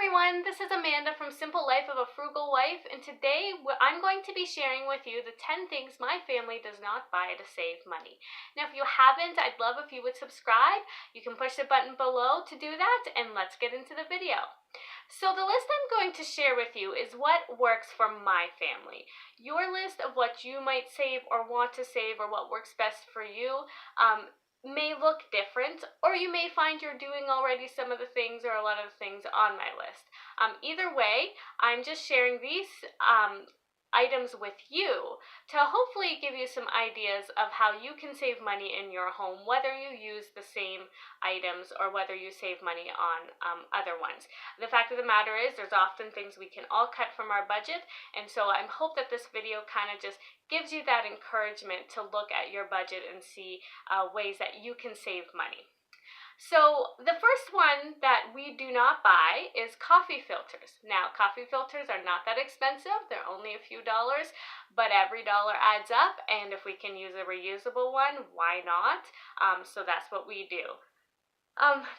everyone, this is Amanda from Simple Life of a Frugal Wife, and today I'm going to be sharing with you the 10 things my family does not buy to save money. Now, if you haven't, I'd love if you would subscribe. You can push the button below to do that, and let's get into the video. So the list I'm going to share with you is what works for my family. Your list of what you might save or want to save or what works best for you may look different, or you may find you're doing already some of the things or a lot of the things on my list. Either way, I'm just sharing these items with you to hopefully give you some ideas of how you can save money in your home, whether you use the same items or whether you save money on other ones. The fact of the matter is there's often things we can all cut from our budget, and so I hope that this video kind of just gives you that encouragement to look at your budget and see ways that you can save money. So the first one that we do not buy is coffee filters. Now, coffee filters are not that expensive. They're only a few dollars, but every dollar adds up, and if we can use a reusable one, why not? So that's what we do.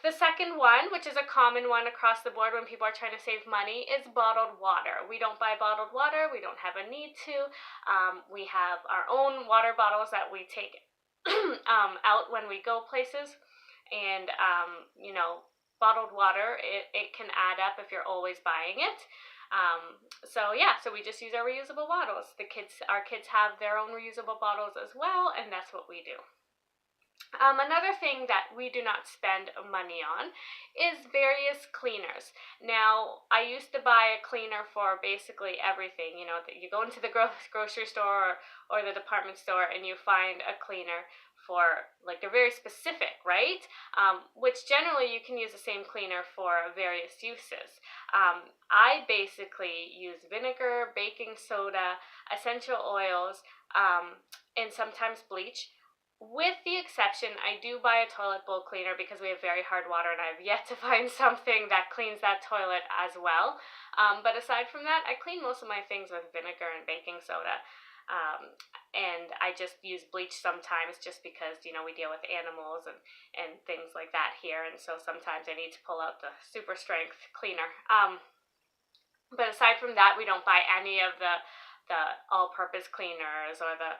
The second one, which is a common one across the board when people are trying to save money, is bottled water. We don't buy bottled water. We don't have a need to. We have our own water bottles that we take out when we go places. And, bottled water, it can add up if you're always buying it. So we just use our reusable bottles. Our kids have their own reusable bottles as well, and that's what we do. Another thing that we do not spend money on is various cleaners. Now, I used to buy a cleaner for basically everything. You go into the grocery store or the department store and you find a cleaner for, they're very specific, right? Which generally you can use the same cleaner for various uses. I basically use vinegar, baking soda, essential oils, and sometimes bleach. With the exception, I do buy a toilet bowl cleaner because we have very hard water and I've yet to find something that cleans that toilet as well. But aside from that, I clean most of my things with vinegar and baking soda. And I just use bleach sometimes just because, we deal with animals and things like that here. And so sometimes I need to pull out the super strength cleaner. But aside from that, we don't buy any of the all-purpose cleaners or the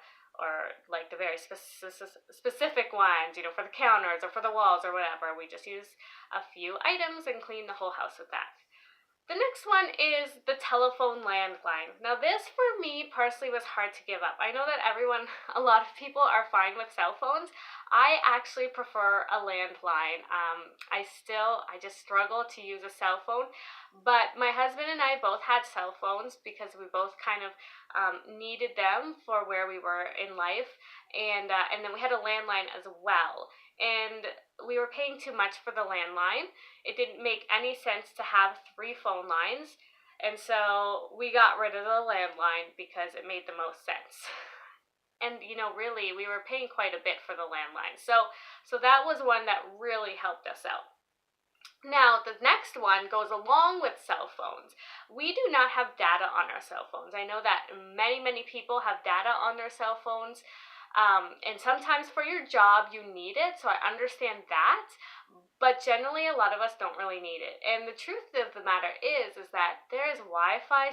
very specific ones, for the counters or for the walls or whatever. We just use a few items and clean the whole house with that. The next one is the telephone landline. Now this for me personally was hard to give up. I know that a lot of people are fine with cell phones. I actually prefer a landline. I just struggle to use a cell phone, but my husband and I both had cell phones because we both kind of needed them for where we were in life, and then we had a landline as well. And we were paying too much for the landline. It didn't make any sense to have 3 phone lines, and so we got rid of the landline because it made the most sense. And really, we were paying quite a bit for the landline. So that was one that really helped us out. Now, the next one goes along with cell phones. We do not have data on our cell phones. I know that many people have data on their cell phones. And sometimes for your job you need it, so I understand that, but generally a lot of us don't really need it. And the truth of the matter is that there is Wi-Fi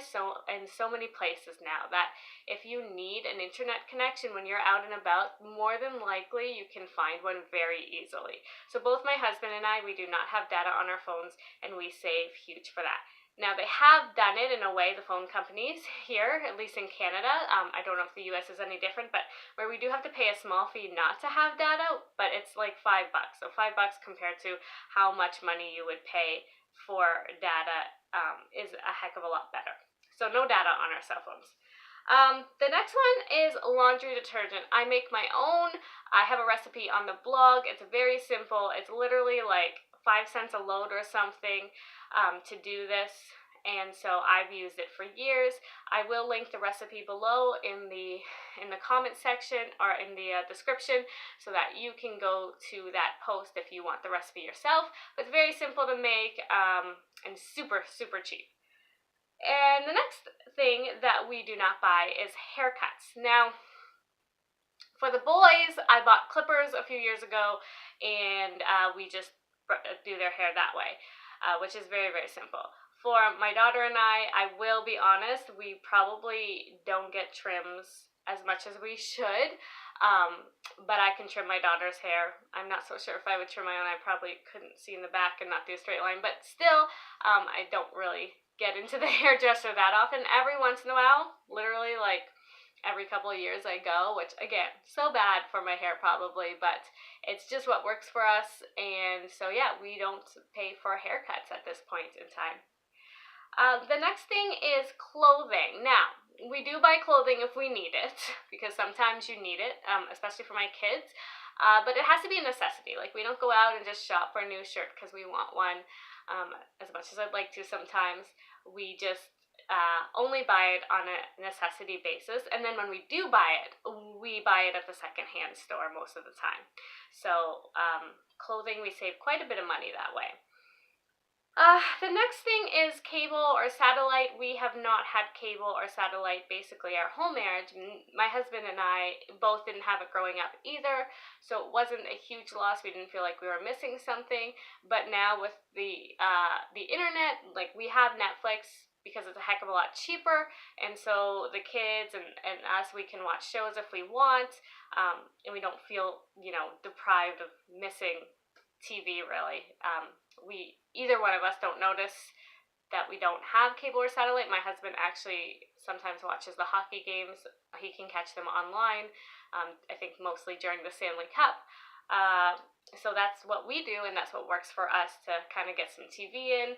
in so many places now that if you need an internet connection when you're out and about, more than likely you can find one very easily. So both my husband and I, we do not have data on our phones, and we save huge for that. Now, they have done it in a way, the phone companies here, at least in Canada. I don't know if the US is any different, but where we do have to pay a small fee not to have data, but it's like $5. So $5 compared to how much money you would pay for data is a heck of a lot better. So no data on our cell phones. The next one is laundry detergent. I make my own. I have a recipe on the blog. It's very simple. It's literally like 5 cents a load or something to do this, and so I've used it for years. I will link the recipe below in the comment section or in the description so that you can go to that post if you want the recipe yourself. But it's very simple to make and super cheap. And the next thing that we do not buy is haircuts. Now, for the boys, I bought clippers a few years ago, and we just do their hair that way, which is very simple. For my daughter and I will be honest, we probably don't get trims as much as we should. But I can trim my daughter's hair. I'm not so sure if I would trim my own. I probably couldn't see in the back and not do a straight line. But still, I don't really get into the hairdresser that often. Every once in a while, literally like every couple of years I go, which again, so bad for my hair probably, but it's just what works for us. And so yeah, we don't pay for haircuts at this point in time. The next thing is clothing. Now, we do buy clothing if we need it, because sometimes you need it, especially for my kids. But it has to be a necessity. Like, we don't go out and just shop for a new shirt because we want one. As much as I'd like to sometimes, we just only buy it on a necessity basis. And then when we do buy it, we buy it at the secondhand store most of the time. So clothing, we save quite a bit of money that way. The next thing is cable or satellite. We have not had cable or satellite basically our whole marriage. My husband and I both didn't have it growing up either, so it wasn't a huge loss. We didn't feel like we were missing something. But now with the internet, like, we have Netflix because it's a heck of a lot cheaper, and so the kids and us, we can watch shows if we want, and we don't feel, deprived of missing TV really. Either one of us don't notice that we don't have cable or satellite. My husband actually sometimes watches the hockey games. He can catch them online, I think mostly during the Stanley Cup. So that's what we do, and that's what works for us to kind of get some TV in,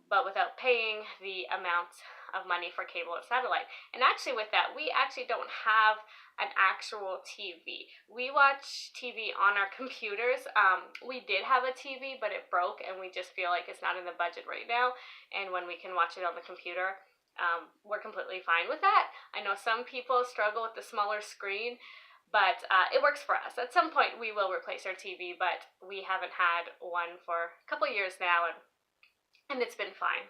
but without paying the amount of money for cable and satellite. And actually with that, we actually don't have an actual TV. We watch TV on our computers. We did have a TV, but it broke, and we just feel like it's not in the budget right now. And when we can watch it on the computer, we're completely fine with that. I know some people struggle with the smaller screen, but it works for us. At some point, we will replace our TV, but we haven't had one for a couple years now, and it's been fine.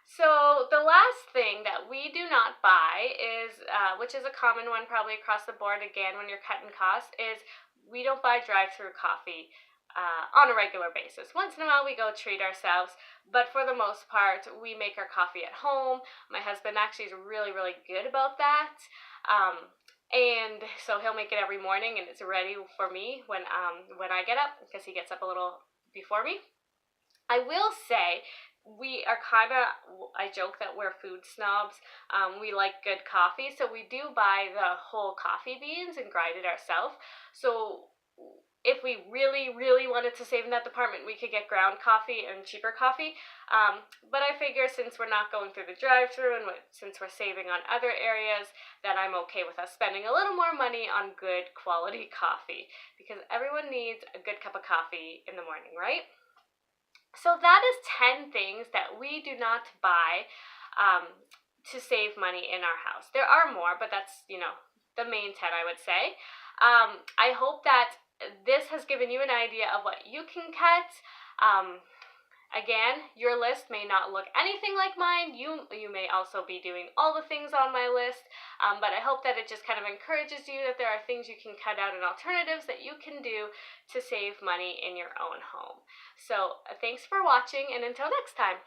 So the last thing that we do not buy is, which is a common one probably across the board again when you're cutting costs, is we don't buy drive-through coffee on a regular basis. Once in a while we go treat ourselves, but for the most part we make our coffee at home. My husband actually is really, really good about that. And so he'll make it every morning, and it's ready for me when I get up, because he gets up a little before me. I will say, we are I joke that we're food snobs. We like good coffee, so we do buy the whole coffee beans and grind it ourselves. So if we really, really wanted to save in that department, we could get ground coffee and cheaper coffee. But I figure since we're not going through the drive-through, and since we're saving on other areas, that I'm okay with us spending a little more money on good quality coffee, because everyone needs a good cup of coffee in the morning, right? So that is 10 things that we do not buy to save money in our house. There are more, but that's, the main 10, I would say. I hope that this has given you an idea of what you can cut. Again, your list may not look anything like mine. You may also be doing all the things on my list, but I hope that it just kind of encourages you that there are things you can cut out and alternatives that you can do to save money in your own home. So thanks for watching, and until next time.